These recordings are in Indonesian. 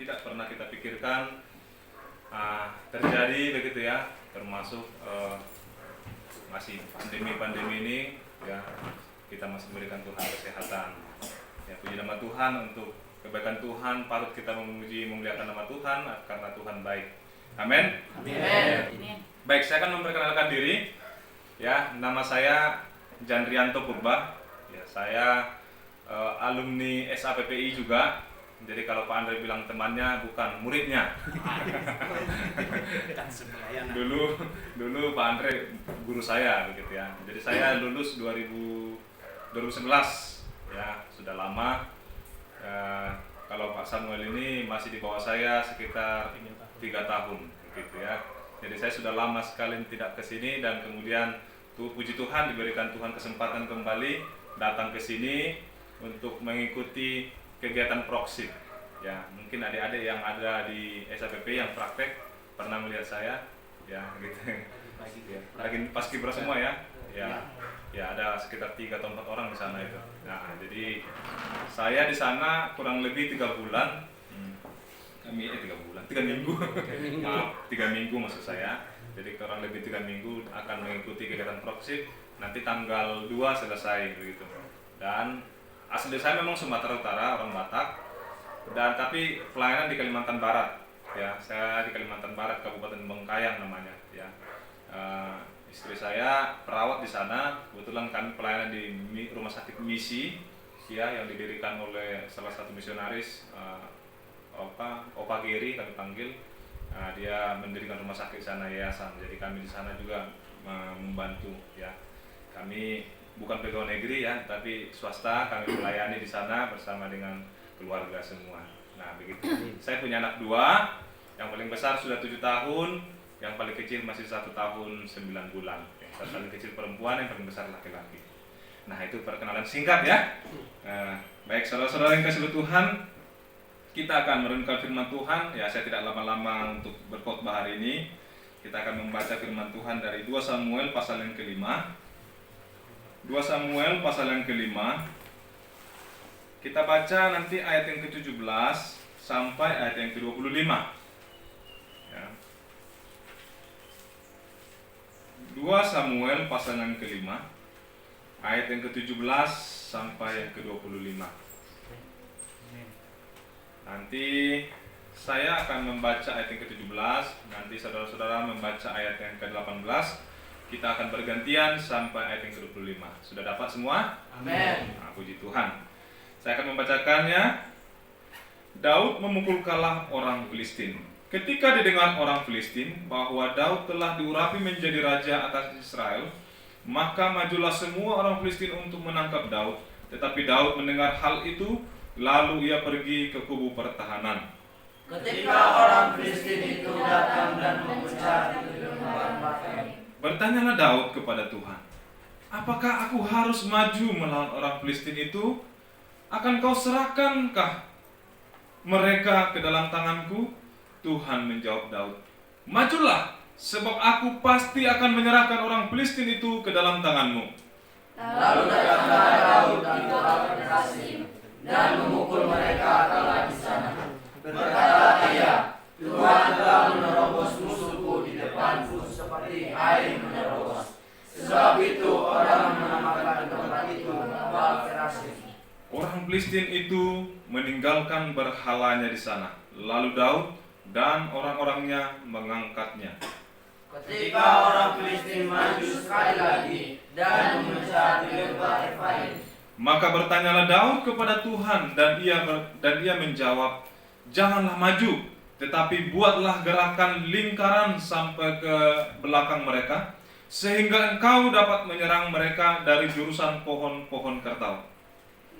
tidak pernah kita pikirkan terjadi begitu ya, termasuk masih pandemi ini ya, kita masih memberikan Tuhan kesehatan. Ya, puji nama Tuhan untuk kebaikan Tuhan, patut kita memuji memuliakan nama Tuhan karena Tuhan baik. Amin. Amin. Baik, saya akan memperkenalkan diri. Ya, nama saya Jandrianto Purba. Ya, saya alumni SAPPI juga. Jadi kalau Pak Andre bilang temannya, bukan muridnya. dulu Pak Andre guru saya begitu ya. Jadi saya lulus 2011 ya, sudah lama. Kalau Pak Samuel ini masih di bawah saya sekitar 3 tahun begitu ya. Jadi saya sudah lama sekali tidak ke sini, dan kemudian puji Tuhan diberikan Tuhan kesempatan kembali datang ke sini untuk mengikuti kegiatan proksi. Ya, mungkin adik-adik yang ada di SAPP yang praktek pernah melihat saya ya gitu. Lagi paskibra semua ya. Ya ada sekitar 3 atau 4 orang di sana itu. Nah, jadi saya di sana kurang lebih 3 bulan. Kami 3 bulan, 3 minggu. Maaf, 3 minggu maksud saya. Jadi kurang lebih 3 minggu akan mengikuti kegiatan proksi. Nanti tanggal 2 selesai begitu. Dan asli saya memang Sumatera Utara, orang Batak. Dan tapi pelayanan di Kalimantan Barat. Ya, saya di Kalimantan Barat, Kabupaten Bengkayang namanya ya. Istri saya perawat di sana. Kebetulan kami pelayanan di rumah sakit misi ya, yang didirikan oleh salah satu misionaris, Opa Geri kami panggil. Dia mendirikan rumah sakit di sana, yayasan. Jadi kami di sana juga membantu ya. Kami bukan pegawai negeri ya, tapi swasta. Kami melayani di sana bersama dengan keluarga semua. Nah begitu. Saya punya anak 2. Yang paling besar sudah 7 tahun, yang paling kecil masih 1 tahun 9 bulan. Yang paling kecil perempuan, yang paling besar laki-laki. Nah itu perkenalan singkat ya. Baik saudara-saudara yang kasih Tuhan, kita akan merenungkan firman Tuhan. Ya, saya tidak lama-lama untuk berkhotbah hari ini. Kita akan membaca firman Tuhan dari 2 Samuel pasal yang kelima. 2 Samuel pasal yang kelima. Kita baca nanti ayat yang ke-17 sampai ayat yang ke-25. Ya. 2 Samuel pasal yang kelima, ayat yang ke-17 sampai yang ke-25. Nanti saya akan membaca ayat yang ke-17, nanti saudara-saudara membaca ayat yang ke-18. Kita akan bergantian sampai ayat yang ke-25. Sudah dapat semua? Amin. Nah, puji Tuhan. Saya akan membacakannya. Daud memukul kalah orang Filistin. Ketika didengar orang Filistin bahwa Daud telah diurapi menjadi raja atas Israel, maka majulah semua orang Filistin untuk menangkap Daud. Tetapi Daud mendengar hal itu, lalu ia pergi ke kubu pertahanan. Ketika orang Filistin itu datang dan memecah kedua Bertanyalah Daud kepada Tuhan, apakah aku harus maju melawan orang Filistin itu? Akan kau serahkankah mereka ke dalam tanganku? Tuhan menjawab Daud, majulah, sebab aku pasti akan menyerahkan orang Filistin itu ke dalam tanganmu. Lalu datanglah Daud di kota Filistin dan memukul mereka kalah di sana. Berkatalah ia, Tuhan telah menerobos musuhku di depanku seperti air menerobos. Sebab itu orang menamakan tempat itu Baal Perasim. Orang Filistin itu meninggalkan berhalanya di sana. Lalu Daud dan orang-orangnya mengangkatnya. Ketika orang Filistin maju sekali lagi dan memecah di lembah Efraim, maka bertanyalah Daud kepada Tuhan, dan ia menjawab, janganlah maju, tetapi buatlah gerakan lingkaran sampai ke belakang mereka, sehingga engkau dapat menyerang mereka dari jurusan pohon-pohon kertau.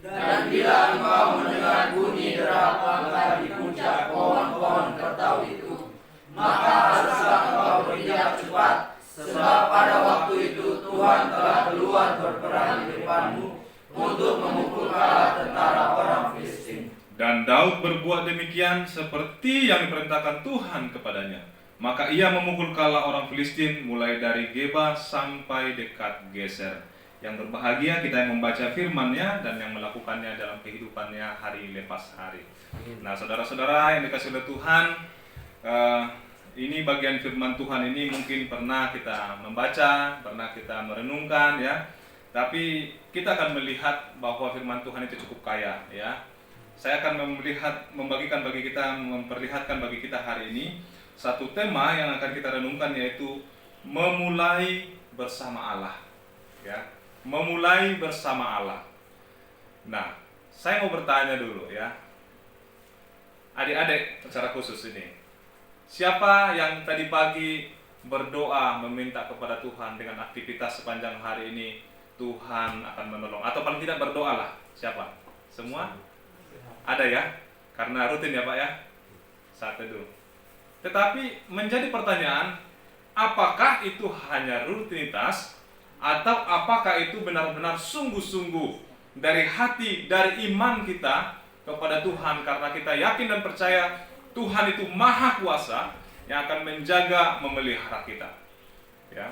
Dan bila engkau mendengar bunyi derap langkah di puncak pohon-pohon kertau itu, maka haruslah engkau bertindak cepat, sebab pada waktu itu Tuhan telah keluar berperang di depanmu untuk memukul kalah tentara orang Filistin. Dan Daud berbuat demikian seperti yang diperintahkan Tuhan kepadanya. Maka ia memukul kalah orang Filistin mulai dari Geba sampai dekat Geser. Yang berbahagia kita yang membaca firman-Nya dan yang melakukannya dalam kehidupannya hari lepas hari. Nah, saudara-saudara yang dikasihi oleh Tuhan, ini bagian firman Tuhan ini mungkin pernah kita membaca, pernah kita merenungkan ya. Tapi kita akan melihat bahwa firman Tuhan itu cukup kaya ya. Saya akan membagikan bagi kita, memperlihatkan bagi kita hari ini satu tema yang akan kita renungkan, yaitu memulai bersama Allah ya. Memulai bersama Allah. Nah, saya mau bertanya dulu ya, adik-adik secara khusus ini, siapa yang tadi pagi berdoa meminta kepada Tuhan dengan aktivitas sepanjang hari ini Tuhan akan menolong, atau paling tidak berdoa lah? Siapa? Semua? Ada ya? Karena rutin ya Pak ya? Saat teduh. Tetapi menjadi pertanyaan, apakah itu hanya rutinitas, atau apakah itu benar-benar sungguh-sungguh dari hati, dari iman kita kepada Tuhan, karena kita yakin dan percaya Tuhan itu maha kuasa yang akan menjaga, memelihara kita ya.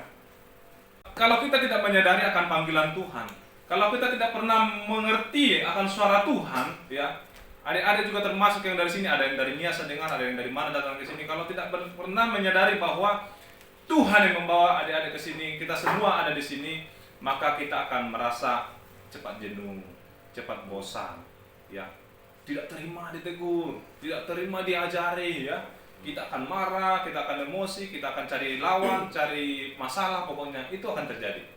Kalau kita tidak menyadari akan panggilan Tuhan, kalau kita tidak pernah mengerti akan suara Tuhan ya, adik-adik juga termasuk yang dari sini, ada yang dari Nias dengar, ada yang dari mana datang ke sini, kalau tidak pernah menyadari bahwa Tuhan yang membawa adik-adik ke sini, kita semua ada di sini, maka kita akan merasa cepat jenuh, cepat bosan, ya. Tidak terima ditegur, tidak terima diajari, ya. Kita akan marah, kita akan emosi, kita akan cari lawan, cari masalah, pokoknya itu akan terjadi.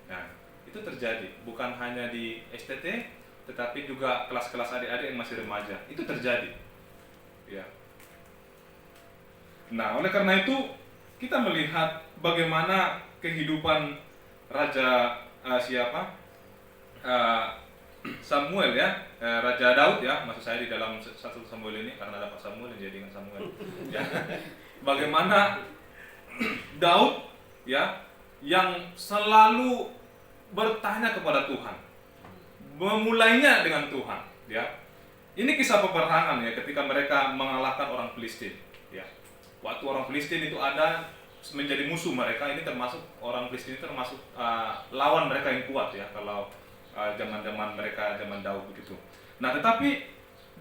Nah, itu terjadi bukan hanya di STT, tetapi juga kelas-kelas adik-adik yang masih remaja, itu terjadi, ya. Nah, oleh karena itu kita melihat bagaimana kehidupan Raja Samuel ya, Raja Daud ya, maksud saya di dalam satu Samuel ini, karena dapat Samuel jadi ingat Samuel. Ya. Bagaimana Daud ya yang selalu bertanya kepada Tuhan, memulainya dengan Tuhan. Ya, ini kisah peperangan ya, ketika mereka mengalahkan orang Filistin. Ya. Waktu orang Filistin itu ada menjadi musuh mereka, ini termasuk orang Filistin itu termasuk lawan mereka yang kuat ya, kalau zaman-zaman mereka, zaman Daud begitu. Nah, tetapi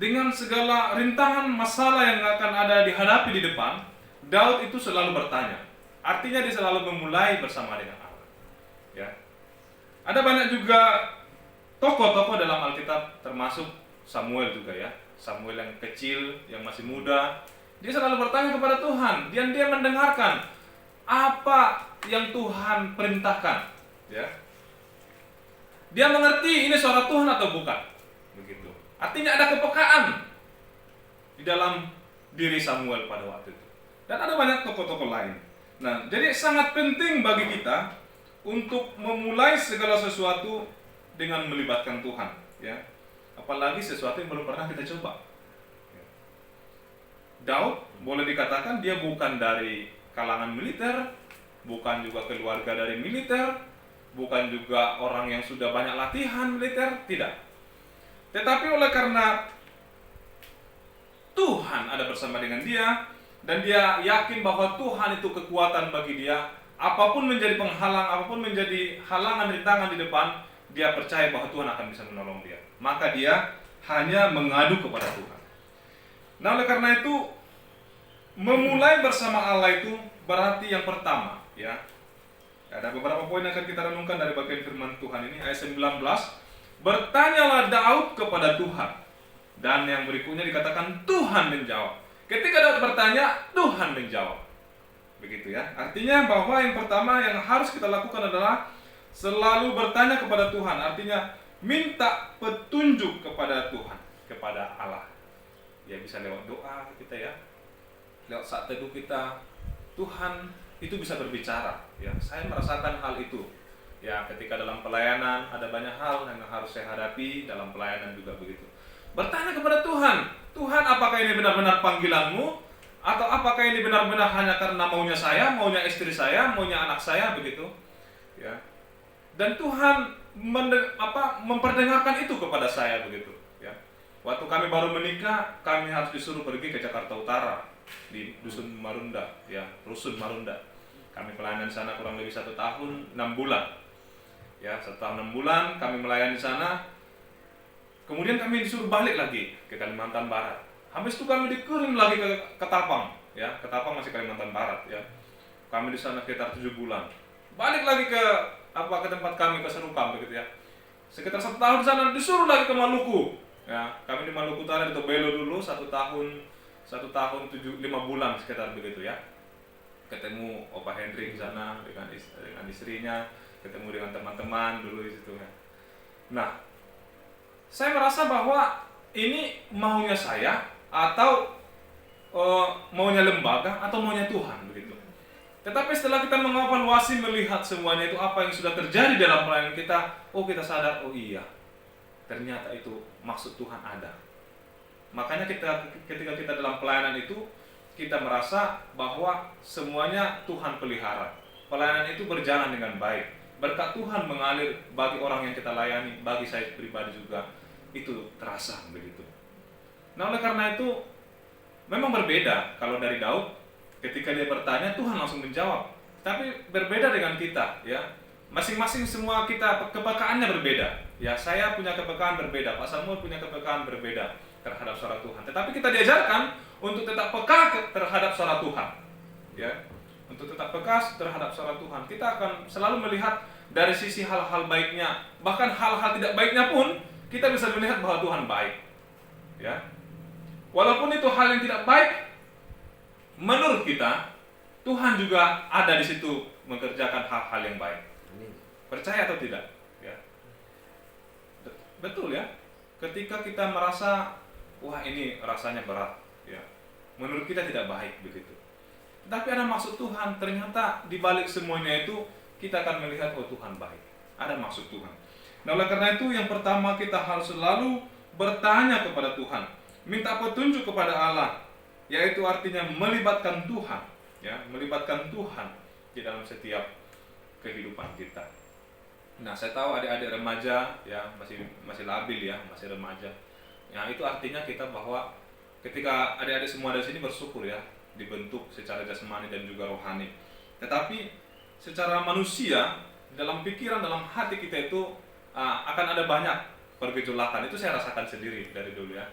dengan segala rintangan masalah yang akan ada dihadapi di depan, Daud itu selalu bertanya. Artinya dia selalu memulai bersama dengan Allah. Ya. Ada banyak juga tokoh-tokoh dalam Alkitab, termasuk Samuel juga ya. Samuel yang kecil, yang masih muda, dia selalu bertanya kepada Tuhan, dan dia mendengarkan apa yang Tuhan perintahkan, ya. Dia mengerti ini suara Tuhan atau bukan, begitu. Artinya ada kepekaan di dalam diri Samuel pada waktu itu. Dan ada banyak tokoh-tokoh lain. Nah, jadi sangat penting bagi kita untuk memulai segala sesuatu dengan melibatkan Tuhan, ya. Apalagi sesuatu yang belum pernah kita coba. Daud boleh dikatakan dia bukan dari kalangan militer, bukan juga keluarga dari militer, bukan juga orang yang sudah banyak latihan militer, tidak. Tetapi oleh karena Tuhan ada bersama dengan dia, dan dia yakin bahwa Tuhan itu kekuatan bagi dia, apapun menjadi penghalang, apapun menjadi halangan rintangan di depan, dia percaya bahwa Tuhan akan bisa menolong dia. Maka dia hanya mengadu kepada Tuhan. Nah, oleh karena itu memulai bersama Allah itu berarti yang pertama ya. Ada beberapa poin yang akan kita renungkan dari bagian firman Tuhan ini, ayat 19. Bertanyalah Daud kepada Tuhan. Dan yang berikutnya dikatakan Tuhan menjawab. Ketika Daud bertanya, Tuhan menjawab. Begitu ya. Artinya bahwa yang pertama yang harus kita lakukan adalah selalu bertanya kepada Tuhan. Artinya minta petunjuk kepada Tuhan, kepada Allah. Ya, bisa lewat doa kita ya, lewat saat teduh kita, Tuhan itu bisa berbicara ya. Saya merasakan hal itu ya, ketika dalam pelayanan ada banyak hal yang harus saya hadapi dalam pelayanan juga begitu. Bertanya kepada Tuhan, Tuhan, apakah ini benar-benar panggilanmu, atau apakah ini benar-benar hanya karena maunya saya, maunya istri saya, maunya anak saya begitu ya. Dan Tuhan memperdengarkan itu kepada saya begitu ya. Waktu kami baru menikah, kami harus disuruh pergi ke Jakarta Utara, di Dusun Marunda ya, Rusun Marunda. Kami pelayanan di sana kurang lebih 1 tahun 6 bulan Ya, 1 tahun 6 bulan kami melayani di sana. Kemudian kami disuruh balik lagi ke Kalimantan Barat. Habis itu kami dikirim lagi ke Ketapang, ya. Ketapang masih Kalimantan Barat, ya. Kami di sana sekitar 7 bulan. Balik lagi ke tempat kami, ke Serukam begitu ya. Sekitar 1 tahun di sana disuruh lagi ke Maluku. Ya, kami di Maluku Utara di Tobelo dulu 1 tahun 5 bulan sekitar begitu ya. Ketemu Opa Henry di sana dengan istrinya, ketemu dengan teman-teman dulu di situ ya. Nah, saya merasa bahwa ini maunya saya atau maunya lembaga atau maunya Tuhan begitu. Tetapi setelah kita mengevaluasi melihat semuanya itu apa yang sudah terjadi dalam pelayanan kita, kita sadar, iya, ternyata itu maksud Tuhan ada. Makanya ketika kita dalam pelayanan itu, kita merasa bahwa semuanya Tuhan pelihara. Pelayanan itu berjalan dengan baik. Berkat Tuhan mengalir bagi orang yang kita layani, bagi saya pribadi juga, itu terasa begitu. Nah, oleh karena itu, memang berbeda kalau dari Daud, ketika dia bertanya, Tuhan langsung menjawab. Tapi berbeda dengan kita, ya. Masing-masing semua kita kepekaannya berbeda. Ya, saya punya kepekaan berbeda, Pak Samuel punya kepekaan berbeda terhadap suara Tuhan. Tetapi kita diajarkan untuk tetap peka terhadap suara Tuhan. Ya, untuk tetap peka terhadap suara Tuhan. Kita akan selalu melihat dari sisi hal-hal baiknya, bahkan hal-hal tidak baiknya pun kita bisa melihat bahwa Tuhan baik. Ya, walaupun itu hal yang tidak baik, menurut kita Tuhan juga ada di situ mengerjakan hal-hal yang baik. Percaya atau tidak? Ya, betul ya. Ketika kita merasa, wah ini rasanya berat, ya, menurut kita tidak baik begitu. Tapi ada maksud Tuhan. Ternyata di balik semuanya itu kita akan melihat, Tuhan baik. Ada maksud Tuhan. Nah, oleh karena itu yang pertama kita harus selalu bertanya kepada Tuhan, minta petunjuk kepada Allah, yaitu artinya melibatkan Tuhan, ya, melibatkan Tuhan di dalam setiap kehidupan kita. Nah, saya tahu adik-adik remaja ya masih labil ya, masih remaja. Ya, itu artinya kita bahwa ketika adik-adik semua dari sini bersyukur ya, dibentuk secara jasmani dan juga rohani. Tetapi secara manusia, dalam pikiran, dalam hati kita itu akan ada banyak pergejolakan. Itu saya rasakan sendiri dari dulu ya.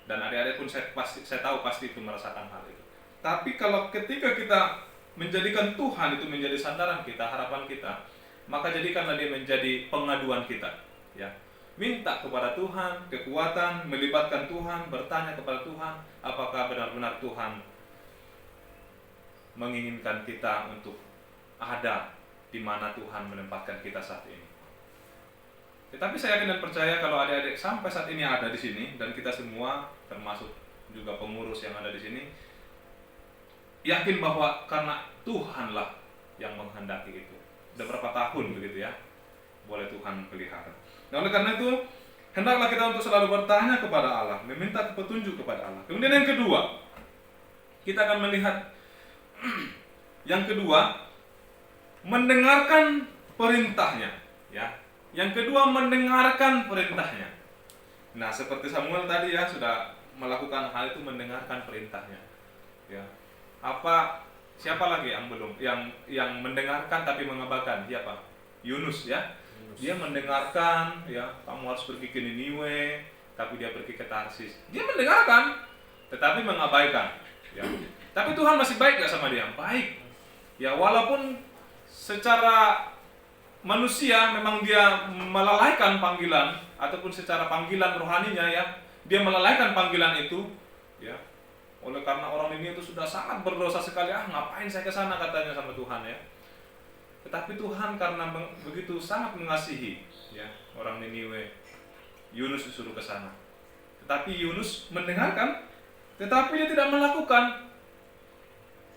Dan adik-adik pun saya tahu pasti itu merasakan hal itu. Tapi kalau ketika kita menjadikan Tuhan itu menjadi sandaran kita, harapan kita, maka jadikanlah dia menjadi pengaduan kita, ya. Minta kepada Tuhan kekuatan, melibatkan Tuhan, bertanya kepada Tuhan, apakah benar-benar Tuhan menginginkan kita untuk ada di mana Tuhan menempatkan kita saat ini. Tetapi saya yakin dan percaya kalau adik-adik sampai saat ini ada di sini, dan kita semua termasuk juga pengurus yang ada di sini, yakin bahwa karena Tuhanlah yang menghendaki itu. Sudah berapa tahun begitu ya, boleh Tuhan pelihara. Nah, oleh karena itu hendaklah kita untuk selalu bertanya kepada Allah, meminta petunjuk kepada Allah. Kemudian yang kedua, kita akan melihat yang kedua, mendengarkan perintahnya, ya. Yang kedua, mendengarkan perintahnya. Nah, seperti Samuel tadi ya sudah melakukan hal itu, mendengarkan perintahnya. Ya. Siapa lagi yang belum yang mendengarkan tapi mengabaikan? Siapa? Yunus ya. Dia mendengarkan ya, kamu harus pergi ke Niniwe, tapi dia pergi ke Tarsis. Dia mendengarkan tetapi mengabaikan, ya. Tapi Tuhan masih baik gak sama dia? Baik. Ya, walaupun secara manusia memang dia melalaikan panggilan, ataupun secara panggilan rohaninya ya, dia melalaikan panggilan itu, ya. Oleh karena orang ini itu sudah sangat berdosa sekali, ngapain saya ke sana katanya sama Tuhan ya. Tetapi Tuhan karena begitu sangat mengasihi ya orang Niniwe, Yunus disuruh ke sana. Tetapi Yunus mendengarkan, tetapi dia tidak melakukan.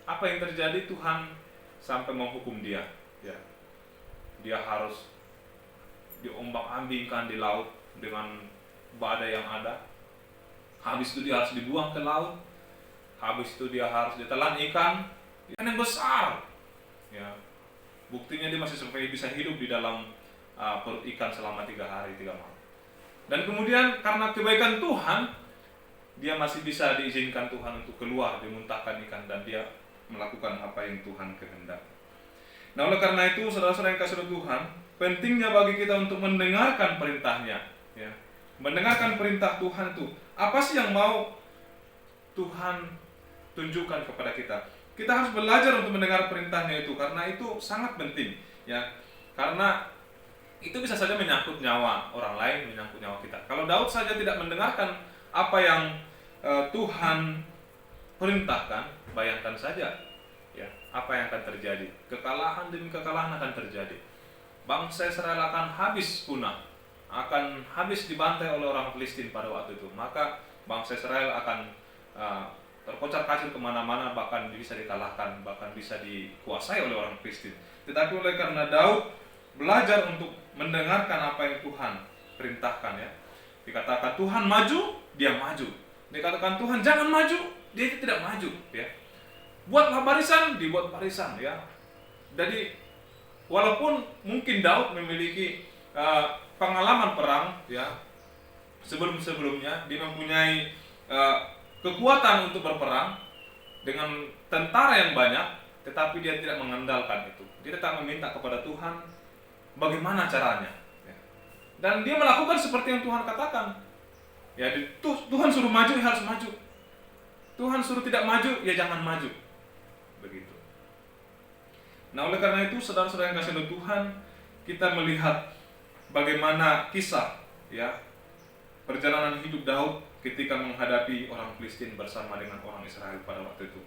Apa yang terjadi? Tuhan sampai menghukum dia, ya. Dia harus diombang-ambingkan di laut dengan badai yang ada. Habis itu dia harus dibuang ke laut. Habis itu dia harus ditelan ikan yang besar, ya. Buktinya dia masih sampai bisa hidup di dalam perut ikan selama 3 hari 3 malam. Dan kemudian karena kebaikan Tuhan, dia masih bisa diizinkan Tuhan untuk keluar, dimuntahkan ikan, dan dia melakukan apa yang Tuhan kehendaki. Nah, oleh karena itu, saudara-saudara yang kasih oleh Tuhan, pentingnya bagi kita untuk mendengarkan perintahnya, ya. Mendengarkan perintah Tuhan itu, apa sih yang mau Tuhan tunjukkan kepada kita? Kita harus belajar untuk mendengar perintahnya itu, karena itu sangat penting, ya. Karena itu bisa saja menyangkut nyawa orang lain, menyangkut nyawa kita. Kalau Daud saja tidak mendengarkan apa yang Tuhan perintahkan, bayangkan saja, ya, apa yang akan terjadi. Kekalahan demi kekalahan akan terjadi. Bangsa Israel akan habis punah, akan habis dibantai oleh orang Filistin pada waktu itu. Maka bangsa Israel akan terkocar-kacir kemana-mana, bahkan bisa dikalahkan, bahkan bisa dikuasai oleh orang Filistin. Tetapi oleh karena Daud belajar untuk mendengarkan apa yang Tuhan perintahkan, ya. Dikatakan Tuhan maju, dia maju. Dikatakan Tuhan jangan maju, dia tidak maju, ya. Buatlah barisan, dibuat barisan, ya. Jadi walaupun mungkin Daud memiliki pengalaman perang, ya, sebelum-sebelumnya dia mempunyai kekuatan untuk berperang dengan tentara yang banyak, tetapi dia tidak mengandalkan itu. Dia tetap meminta kepada Tuhan bagaimana caranya, ya. Dan dia melakukan seperti yang Tuhan katakan, ya. Tuhan suruh maju, ya harus maju. Tuhan suruh tidak maju, ya jangan maju, begitu. Nah, oleh karena itu, saudara-saudara yang kasih oleh Tuhan, kita melihat bagaimana kisah, ya, perjalanan hidup Daud ketika menghadapi orang Filistin bersama dengan orang Israel pada waktu itu,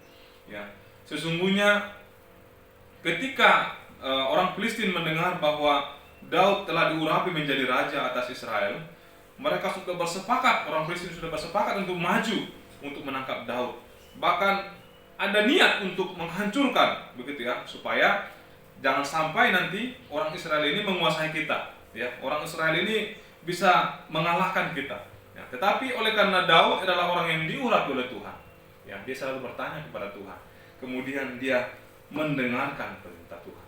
ya. Sesungguhnya ketika orang Filistin mendengar bahwa Daud telah diurapi menjadi raja atas Israel, mereka sudah bersepakat, orang Filistin sudah bersepakat untuk maju untuk menangkap Daud. Bahkan ada niat untuk menghancurkan, begitu, ya, supaya jangan sampai nanti orang Israel ini menguasai kita, ya. Orang Israel ini bisa mengalahkan kita, ya. Tetapi oleh karena Daud adalah orang yang diurapi oleh Tuhan, ya, dia selalu bertanya kepada Tuhan, kemudian dia mendengarkan perintah Tuhan.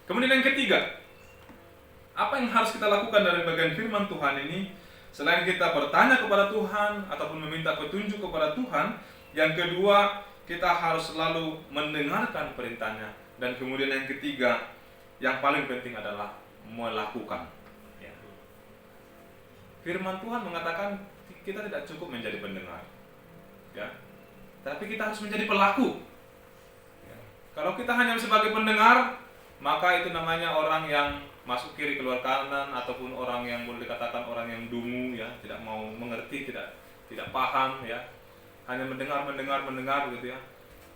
Kemudian yang ketiga, apa yang harus kita lakukan dari bagian firman Tuhan ini? Selain kita bertanya kepada Tuhan ataupun meminta petunjuk kepada Tuhan, yang kedua, kita harus selalu mendengarkan perintahnya. Dan kemudian yang ketiga, yang paling penting adalah melakukan, ya. Firman Tuhan mengatakan kita tidak cukup menjadi pendengar, ya, tapi kita harus menjadi pelaku, ya. Kalau kita hanya sebagai pendengar, maka itu namanya orang yang masuk kiri keluar kanan, ataupun orang yang boleh dikatakan orang yang dungu, ya, tidak mau mengerti, tidak paham, ya, hanya mendengar begitu, ya.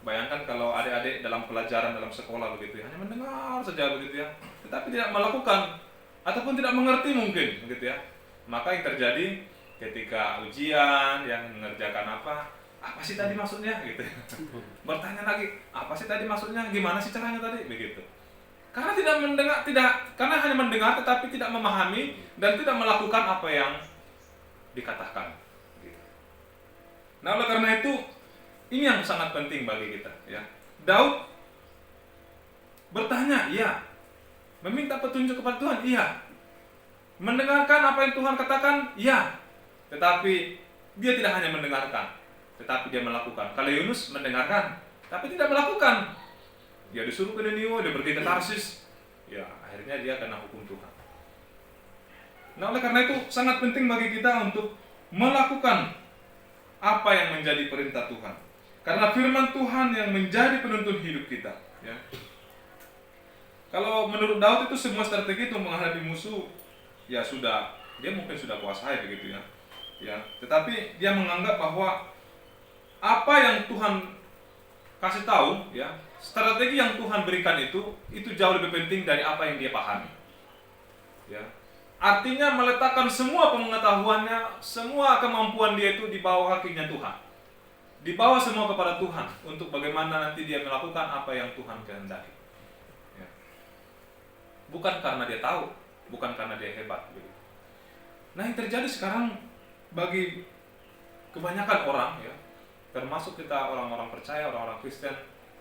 Bayangkan kalau adik-adik dalam pelajaran dalam sekolah begitu, ya, hanya mendengar saja begitu, ya, tetapi tidak melakukan ataupun tidak mengerti mungkin begitu, ya. Maka yang terjadi ketika ujian yang mengerjakan apa sih tadi maksudnya gitu, bertanya lagi, apa sih tadi maksudnya, gimana sih caranya tadi, begitu. Karena tidak mendengar, karena hanya mendengar tetapi tidak memahami dan tidak melakukan apa yang dikatakan. Nah, oleh karena itu, ini yang sangat penting bagi kita, ya. Daud bertanya, iya. Meminta petunjuk kepada Tuhan, iya. Mendengarkan apa yang Tuhan katakan, iya. Tetapi dia tidak hanya mendengarkan, tetapi dia melakukan. Kalau Yunus mendengarkan, tapi tidak melakukan. Dia disuruh ke Niniwe, dia pergi ke Tarsis, ya, akhirnya dia kena hukum Tuhan. Nah, oleh karena itu sangat penting bagi kita untuk melakukan apa yang menjadi perintah Tuhan. Karena firman Tuhan yang menjadi penuntun hidup kita, ya. Kalau menurut Daud itu semua strategi untuk menghadapi musuh, ya sudah, dia mungkin sudah kuasai begitu, ya. Ya, tetapi dia menganggap bahwa apa yang Tuhan kasih tahu, ya, strategi yang Tuhan berikan itu jauh lebih penting dari apa yang dia pahami, ya. Artinya meletakkan semua pengetahuannya, semua kemampuan dia itu di bawah kakinya Tuhan, dibawa semua kepada Tuhan untuk bagaimana nanti dia melakukan apa yang Tuhan kehendaki, ya. Bukan karena dia tahu, bukan karena dia hebat, gitu. Nah, yang terjadi sekarang bagi kebanyakan orang, ya, termasuk kita orang-orang percaya, orang-orang Kristen,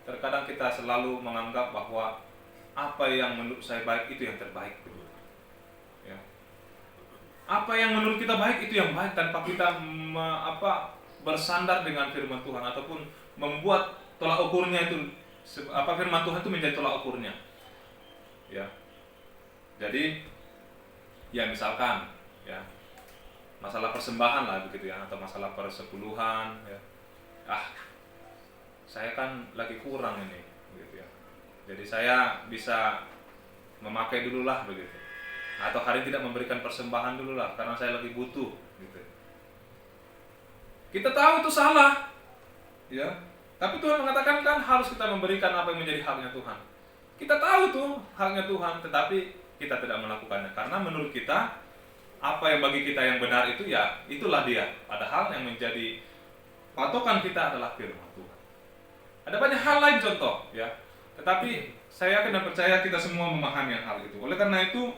terkadang kita selalu menganggap bahwa apa yang menurut saya baik itu yang terbaik, ya. Apa yang menurut kita baik itu yang baik, tanpa kita bersandar dengan firman Tuhan ataupun membuat tolak ukurnya itu, firman Tuhan itu menjadi tolak ukurnya. ya. Jadi ya misalkan ya masalah persembahan lah begitu ya, atau masalah persepuluhan ya. Saya kan lagi kurang ini gitu ya. Jadi saya bisa memakai dulu lah begitu. Atau hari ini tidak memberikan persembahan dulu lah karena saya lagi butuh gitu. Kita tahu itu salah. Ya. Tapi Tuhan mengatakan kan harus kita memberikan apa yang menjadi haknya Tuhan. Kita tahu tuh haknya Tuhan, tetapi kita tidak melakukannya karena menurut kita apa yang bagi kita yang benar itu ya itulah dia. Padahal yang menjadi patokan kita adalah firman Tuhan. Ada banyak hal lain contoh ya. Tetapi saya yakin dan percaya kita semua memahami hal itu. Oleh karena itu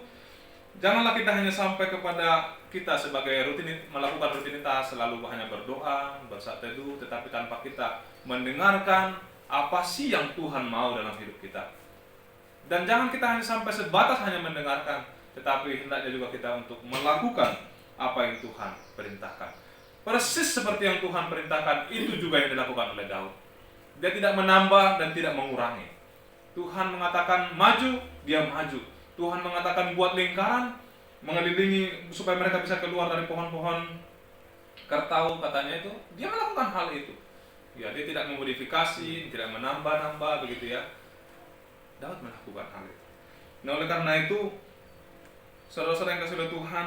janganlah kita hanya sampai kepada kita sebagai melakukan rutinitas selalu hanya berdoa, bersaat teduh, tetapi tanpa kita mendengarkan apa sih yang Tuhan mau dalam hidup kita. Dan jangan kita hanya sampai sebatas hanya mendengarkan, tetapi hendaknya juga kita untuk melakukan apa yang Tuhan perintahkan. Persis seperti yang Tuhan perintahkan, itu juga yang dilakukan oleh Daud. Dia tidak menambah dan tidak mengurangi. Tuhan mengatakan maju, dia maju. Tuhan mengatakan buat lingkaran, mengelilingi supaya mereka bisa keluar dari pohon-pohon kertau katanya itu, dia melakukan hal itu. Ya, dia tidak memodifikasi, tidak menambah-nambah begitu ya. Daud melakukan hal itu. Nah, oleh karena itu, saudara-saudara yang kasih oleh Tuhan,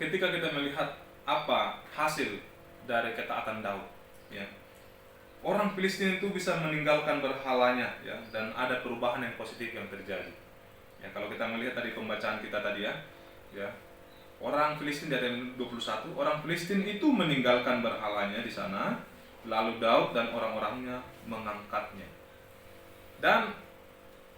ketika kita melihat apa hasil dari ketaatan Daud, ya, orang Filistin itu bisa meninggalkan berhalanya, ya, dan ada perubahan yang positif yang terjadi. Ya, kalau kita melihat tadi pembacaan kita tadi ya, orang Filistin dari 21, orang Filistin itu meninggalkan berhalanya di sana, lalu Daud dan orang-orangnya mengangkatnya. Dan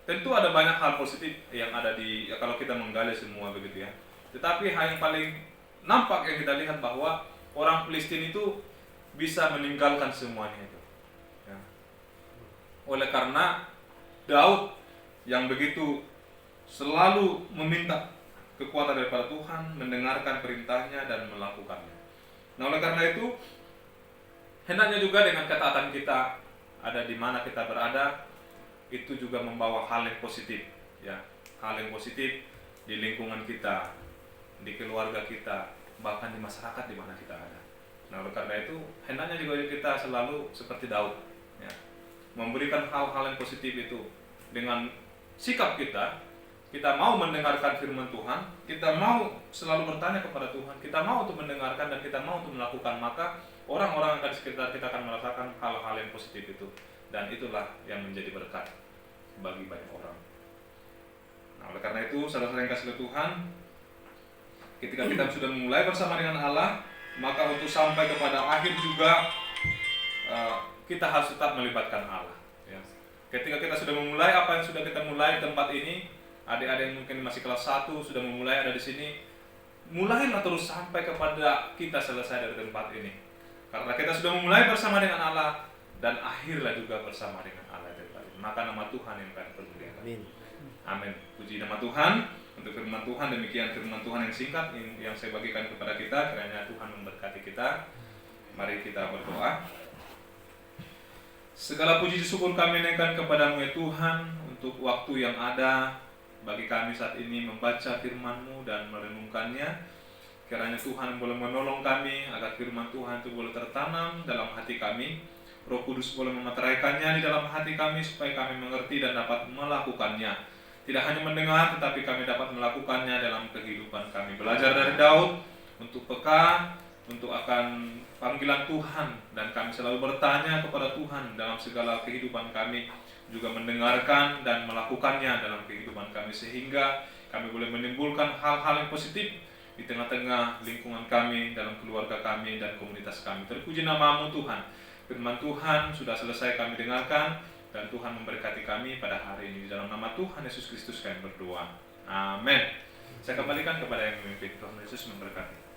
tentu ada banyak hal positif yang ada ya, kalau kita menggali semua begitu ya. Tetapi hal yang paling nampak yang kita lihat bahwa orang Filistin itu bisa meninggalkan semuanya itu. Ya. Oleh karena Daud yang begitu selalu meminta kekuatan daripada Tuhan, mendengarkan perintahnya dan melakukannya. Nah, oleh karena itu hendaknya juga dengan ketaatan kita ada di mana kita berada, itu juga membawa hal yang positif, ya, hal yang positif di lingkungan kita, di keluarga kita, bahkan di masyarakat di mana kita ada. Nah, oleh karena itu hendaknya juga kita selalu seperti Daud, ya, memberikan hal-hal yang positif itu dengan sikap kita. Kita mau mendengarkan firman Tuhan, kita mau selalu bertanya kepada Tuhan, kita mau untuk mendengarkan dan kita mau untuk melakukan, maka orang-orang yang ada di sekitar kita akan merasakan hal-hal yang positif itu. Dan itulah yang menjadi berkat bagi banyak orang. Nah, oleh karena itu, saudara-saudara yang kasih oleh Tuhan, ketika kita sudah memulai bersama dengan Allah, maka untuk sampai kepada akhir juga kita harus tetap melibatkan Allah. Ya. Ketika kita sudah memulai apa yang sudah kita mulai di tempat ini, adik-adik yang mungkin masih kelas 1 sudah memulai ada di sini, mulailah terus sampai kepada kita selesai dari tempat ini. Karena kita sudah memulai bersama dengan Allah dan akhirlah juga bersama dengan Allah. Maka nama Tuhan yang akan dipermuliakan. Amin. Amin. Puji nama Tuhan untuk firman Tuhan. Demikian firman Tuhan yang singkat yang saya bagikan kepada kita. Kiranya Tuhan memberkati kita. Mari kita berdoa. Segala puji syukur kami naikkan kepadamu ya Tuhan, untuk waktu yang ada bagi kami saat ini membaca firman-Mu dan merenungkannya. Kiranya Tuhan boleh menolong kami agar firman Tuhan itu boleh tertanam dalam hati kami. Roh Kudus boleh memeteraikannya di dalam hati kami supaya kami mengerti dan dapat melakukannya. Tidak hanya mendengar, tetapi kami dapat melakukannya dalam kehidupan kami. Belajar dari Daud untuk peka, untuk akan panggilan Tuhan, dan kami selalu bertanya kepada Tuhan dalam segala kehidupan kami, juga mendengarkan dan melakukannya dalam kehidupan kami, sehingga kami boleh menimbulkan hal-hal yang positif di tengah-tengah lingkungan kami, dalam keluarga kami dan komunitas kami. Terpuji nama-Mu Tuhan. Firman Tuhan sudah selesai kami dengarkan, dan Tuhan memberkati kami pada hari ini. Di dalam nama Tuhan Yesus Kristus kami berdoa. Amin. Saya kembalikan kepada yang memimpin. Tuhan Yesus memberkati.